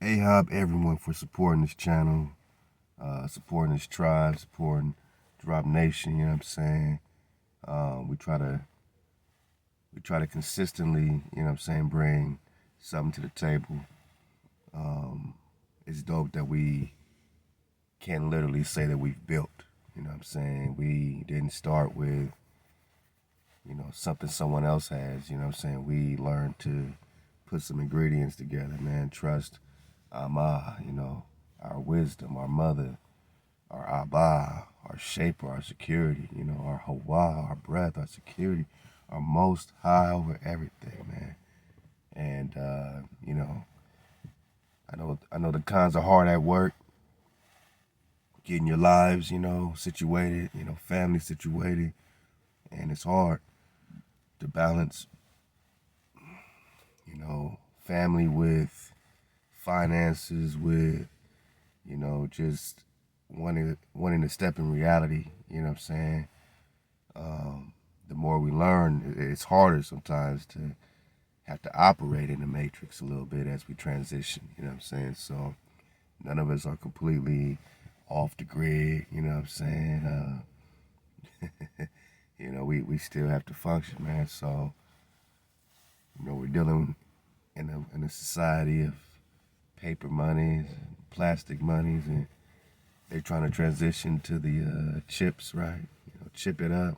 everyone for supporting this channel, supporting this tribe, supporting Drop Nation, you know what I'm saying? We try to consistently, you know what I'm saying, bring something to the table. It's dope that we can literally say that we've built, you know what I'm saying? We didn't start with, something someone else has, you know what I'm saying? We learned to put some ingredients together, man. Trust HaWah, our wisdom, our mother, our Abba, our shaper, our security, our HaWah, our breath, our security, our most high over everything, man. And I know the cons are hard at work, getting your lives, situated, family situated, and it's hard to balance, family with finances, with, just wanting to step in reality, you know what I'm saying? The more we learn, it's harder sometimes to have to operate in the matrix a little bit as we transition, you know what I'm saying? So none of us are completely off the grid, you know what I'm saying? We still have to function, man. So, we're dealing in a society of paper monies, and plastic monies, and they're trying to transition to the chips, right? Chip it up,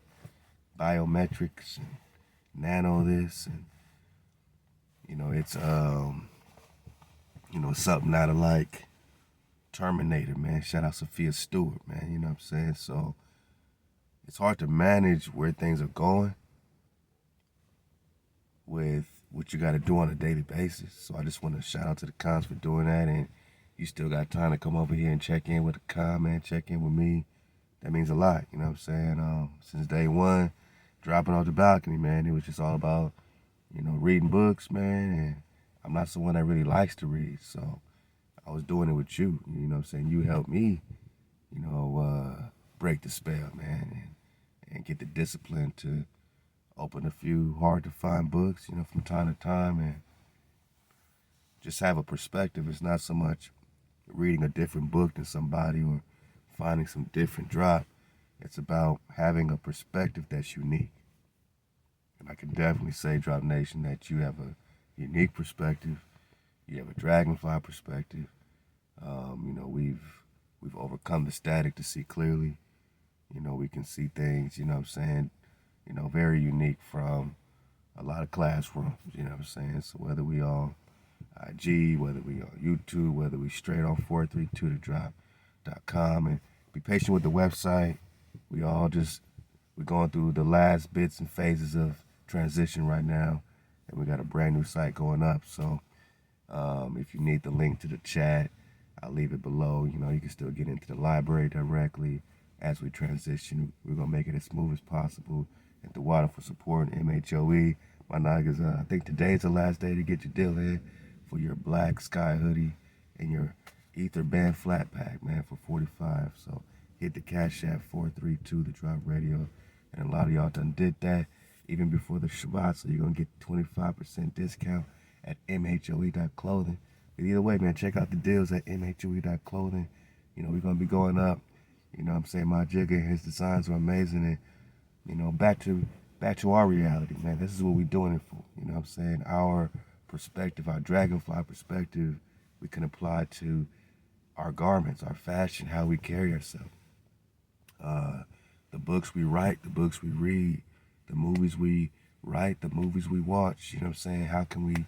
biometrics, and nano this, and it's something out of like Terminator, man. Shout out Sophia Stewart, man. You know what I'm saying? So it's hard to manage where things are going with what you got to do on a daily basis. So I just want to shout out to the cons for doing that. And you still got time to come over here and check in with the con, man. Check in with me. That means a lot, you know what I'm saying? Since day one, dropping off the balcony, man, it was just all about, reading books, man. And I'm not someone that really likes to read. So I was doing it with you, you know what I'm saying? You helped me, break the spell, man, and get the discipline to open a few hard-to-find books, from time to time, and just have a perspective. It's not so much reading a different book than somebody or finding some different drop. It's about having a perspective that's unique. And I can definitely say, Drop Nation, that you have a unique perspective. You have a dragonfly perspective. We've overcome the static to see clearly. We can see things, you know what I'm saying, very unique from a lot of classrooms, you know what I'm saying? So whether we on IG, whether we on YouTube, whether we straight on 432thedrop.com, and be patient with the website. We're going through the last bits and phases of transition right now, and we got a brand new site going up. So if you need the link to the chat, I'll leave it below. You can still get into the library directly as we transition. We're going to make it as smooth as possible. And ThaWaDa for supporting M.H.O.E. My niggas, I think today's the last day to get your deal in for your black sky hoodie and your Ether band flat pack, man, for $45. So hit the Cashapp 432 the Drop Radio. And a lot of y'all done did that even before the Shabbat. So you're going to get 25% discount at MHOE.clothing. But either way, man, check out the deals at MHOE.clothing. We're going to be going up. I'm saying? My jigger, his designs are amazing. And, back to our reality, man. This is what we're doing it for. I'm saying? Our perspective, our dragonfly perspective, we can apply to our garments, our fashion, how we carry ourselves. The books we write, the books we read, the movies we write, the movies we watch. You know what I'm saying? How can we,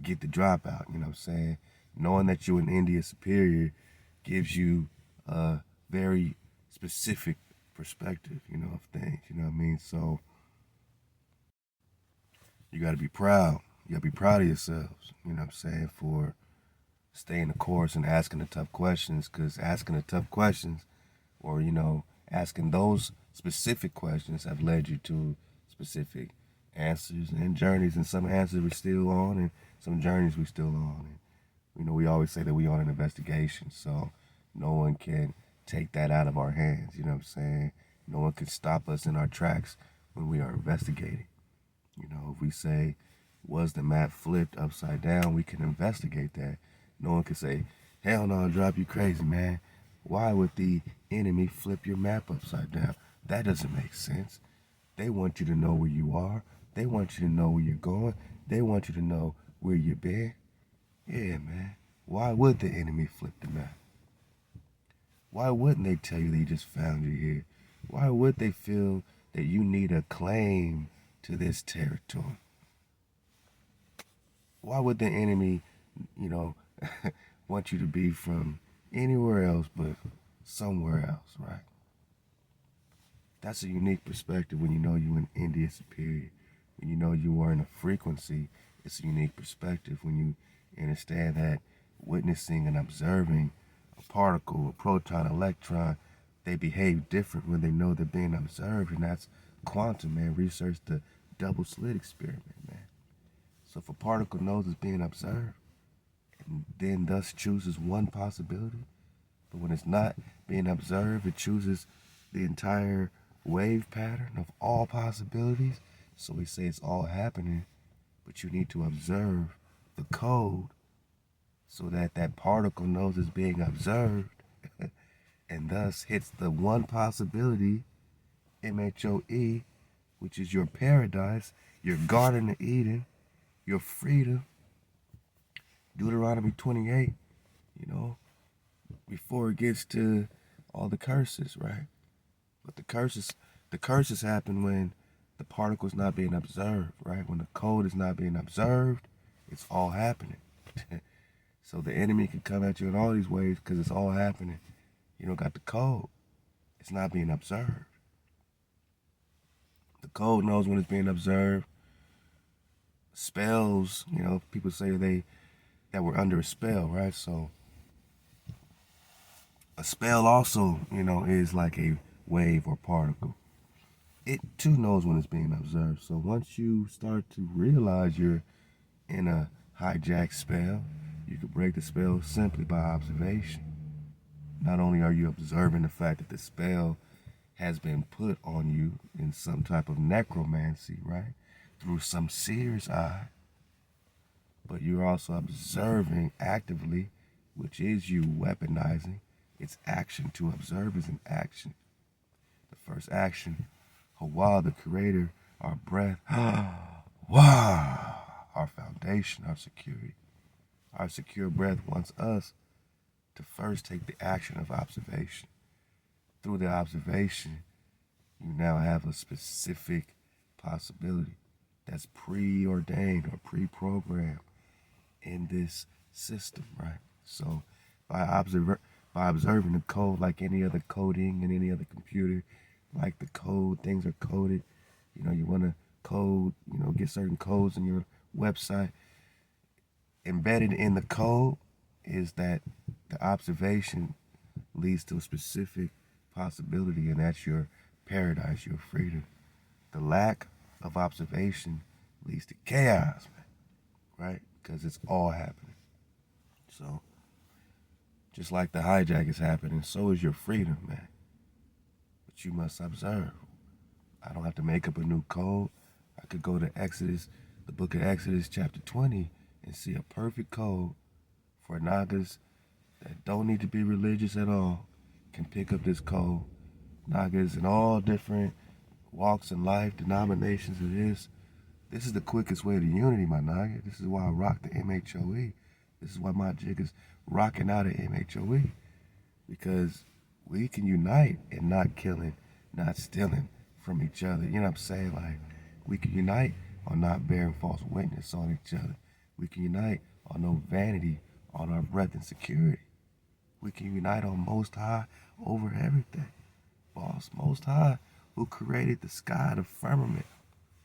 get the drop out? You know what I'm saying? Knowing that you're an India superior gives you a very specific perspective, of things. You know what I mean? So you got to be proud. You got to be proud of yourselves, you know what I'm saying, for staying the course and asking the tough questions, because asking the tough questions or, asking those specific questions have led you to specific answers and journeys, and some answers we're still on and some journeys we're still on. And, we always say that we on an investigation, so no one can take that out of our hands, you know what I'm saying? No one can stop us in our tracks when we are investigating. If we say, was the map flipped upside down, we can investigate that. No one can say, hell no, drop you crazy, man. Why would the enemy flip your map upside down? That doesn't make sense. They want you to know where you are. They want you to know where you're going. They want you to know where you've been. Yeah, man. Why would the enemy flip the map? Why wouldn't they tell you they just found you here? Why would they feel that you need a claim to this territory? Why would the enemy, you know, want you to be from anywhere else but somewhere else, right? That's a unique perspective when you know you're in India Superior. When you know you are in a frequency, it's a unique perspective when you understand that witnessing and observing a particle, a proton, electron, they behave different when they know they're being observed, and that's quantum, man. Research the double slit experiment, man. So if a particle knows it's being observed, and then thus chooses one possibility, but when it's not being observed, it chooses the entire wave pattern of all possibilities. So we say it's all happening, but you need to observe the code so that that particle knows it's being observed and thus hits the one possibility, M.H.O.E., which is your paradise, your Garden of Eden, your freedom. Deuteronomy 28, before it gets to all the curses, right? But the curses happen when the particle is not being observed, right? When the code is not being observed, it's all happening. So the enemy can come at you in all these ways because it's all happening. You don't got the code. It's not being observed. The code knows when it's being observed. Spells, people say that we're under a spell, right? So a spell also, is like a wave or particle. It too knows when it's being observed. So once you start to realize you're in a hijack spell, you can break the spell simply by observation. Not only are you observing the fact that the spell has been put on you in some type of necromancy, right? Through some seer's eye, but you're also observing actively, which is you weaponizing its action. To observe is an action. The first action, HaWah, the creator, our breath, HaWah, our foundation, our security. Our secure breath wants us to first take the action of observation. Through the observation, you now have a specific possibility that's preordained or pre-programmed in this system, right? So by observing the code, like any other coding in any other computer, like the code, things are coded. You want to code, get certain codes in your website. Embedded in the code is that the observation leads to a specific possibility, and that's your paradise, your freedom. The lack of observation leads to chaos, man, right? Because it's all happening. So, just like the hijack is happening, so is your freedom, man. But you must observe. I don't have to make up a new code. I could go to Exodus, the book of Exodus, chapter 20, and see a perfect code for Nagas that don't need to be religious at all, can pick up this code. Nagas in all different walks in life, denominations of this. This is the quickest way to unity, my Naga. This is why I rock the M.H.O.E. This is why my jig is rocking out of M.H.O.E. Because we can unite and not killing, not stealing from each other. You know what I'm saying? Like, we can unite on not bearing false witness on each other. We can unite on no vanity, on our breath and security. We can unite on Most High over everything. Boss, Most High, who created the sky, the firmament,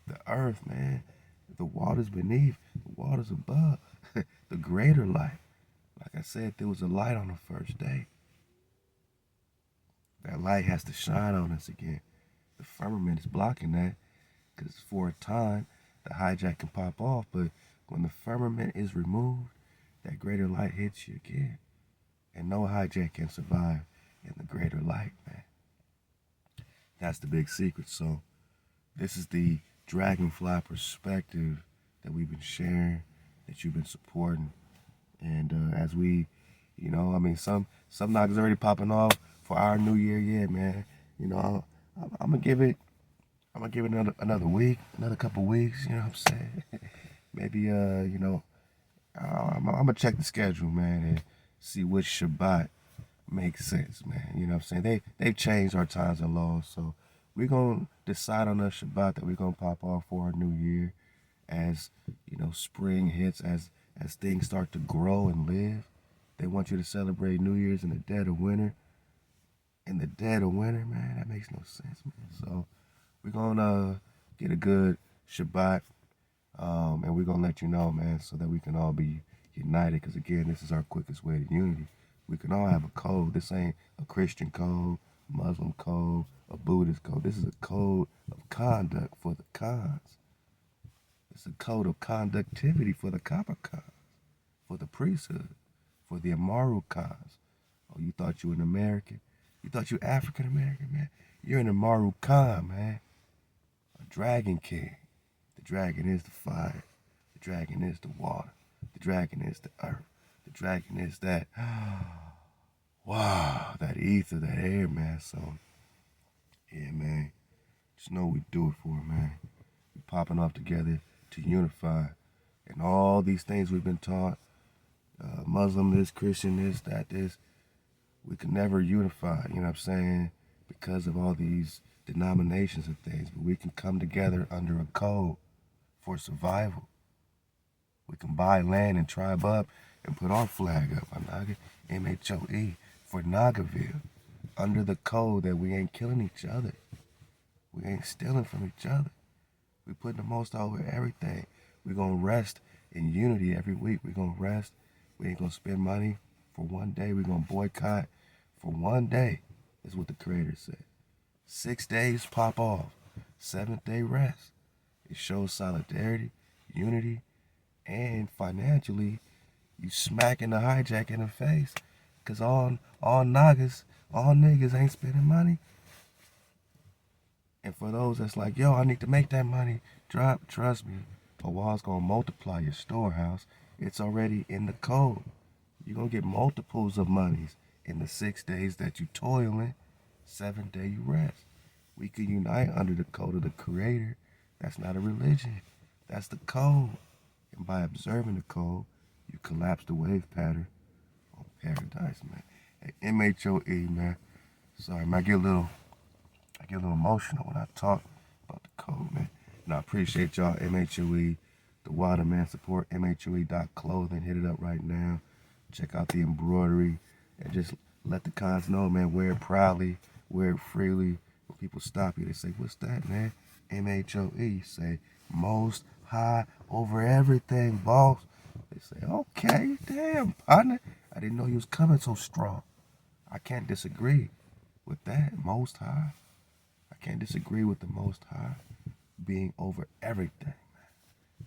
the earth, man, the waters beneath, the waters above, the greater light. Like I said, there was a light on the first day. That light has to shine on us again. The firmament is blocking that because for a time, the hijack can pop off, but when the firmament is removed, that greater light hits you again. And no hijack can survive in the greater light, man. That's the big secret. So this is the dragonfly perspective that we've been sharing, that you've been supporting. And as we, I mean, some knockers already popping off for our new year. Yeah, man. I'm gonna give it. I'm gonna give it another week, another couple weeks. You know what I'm saying? Maybe I'm gonna check the schedule, man, and see which Shabbat makes sense, man. You know what I'm saying? They've changed our times and laws, so we're gonna decide on a Shabbat that we're gonna pop off for our new year, as spring hits, as things start to grow and live. They want you to celebrate New Year's in the dead of winter. In the dead of winter, man, that makes no sense, man. So we're gonna get a good Shabbat, and we're gonna let you know, man, so that we can all be united. Because again, this is our quickest way to unity. We can all have a code. This ain't a Christian code, Muslim code, a Buddhist code. This is a code of conduct for the cons. It's a code of conductivity for the copper cons, for the priesthood, for the immoral cons. Oh, you thought you an American? You thought you African American, man? You're an immoral con, man. A dragon king. The dragon is the fire. The dragon is the water. The dragon is the earth. The dragon is that, wow, that ether, that air, man. So, yeah, man. Just know we do it for, man. We popping off together to unify. And all these things we've been taught, Muslim this, Christian this, that this, we can never unify, you know what I'm saying, because of all these denominations and things. But we can come together under a code for survival. We can buy land and tribe up and put our flag up, M.H.O.E, for Nagaville, under the code that we ain't killing each other. We ain't stealing from each other. We putting the most over everything. We're going to rest in unity every week. We're going to rest. We ain't going to spend money for one day. We're going to boycott for one day, is what the Creator said. 6 days pop off. 7th day rest. It shows solidarity, unity, and financially, you smacking the hijack in the face. Because all niggas ain't spending money. And for those that's like, yo, I need to make that money drop, trust me, HaWah's going to multiply your storehouse. It's already in the code. You're going to get multiples of monies in the 6 days that you toiling, 7th day you rest. We can unite under the code of the Creator. That's not a religion. That's the code. And by observing the code, you collapse the wave pattern on paradise, man. Hey, M.H.O.E, man. Sorry, man, I get a little emotional when I talk about the code, man. And I appreciate y'all, M.H.O.E, ThaWaDa, man. Support MHOE.clothing. Hit it up right now. Check out the embroidery. And just let the cons know, man. Wear it proudly. Wear it freely. When people stop you, they say, what's that, man? M.H.O.E. Say, most high over everything, boss. They say, okay, damn, partner. I didn't know you was coming so strong. I can't disagree with that, most high. I can't disagree with the Most High being over everything, man.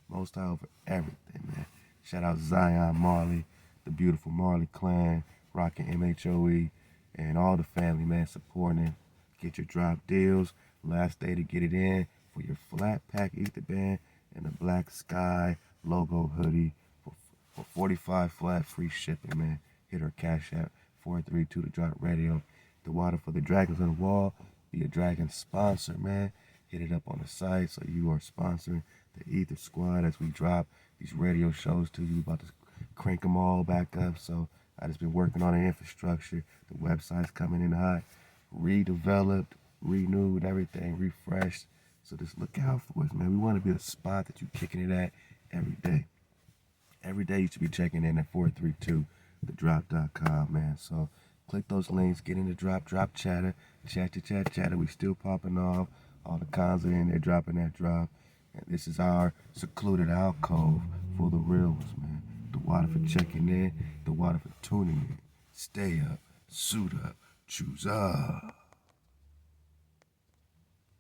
Most High over everything, man. Shout out Zion Marley, the beautiful Marley clan, rocking M.H.O.E, and all the family, man, supporting it. Get your drop deals. Last day to get it in for your flat pack Etha band and the Black Sky logo hoodie for 45 flat, free shipping, man. Hit our Cashapp 432 to drop radio. ThaWaDa for the Dragons on the Wall. Be a Dragon sponsor, man. Hit it up on the site so you are sponsoring the Ether Squad as we drop these radio shows to you. About to crank them all back up. So I just been working on the infrastructure. The website's coming in hot, redeveloped, renewed, everything refreshed. So just look out for us, man. We want to be the spot that you're kicking it at every day. Every day you should be checking in at 432thedrop.com, man. So click those links, get in the drop chatter, chatter. We still popping off. All the cons are in there dropping that drop. And this is our secluded alcove for the real ones, man. ThaWaDa for checking in, ThaWaDa for tuning in. Stay up, suit up, choose up.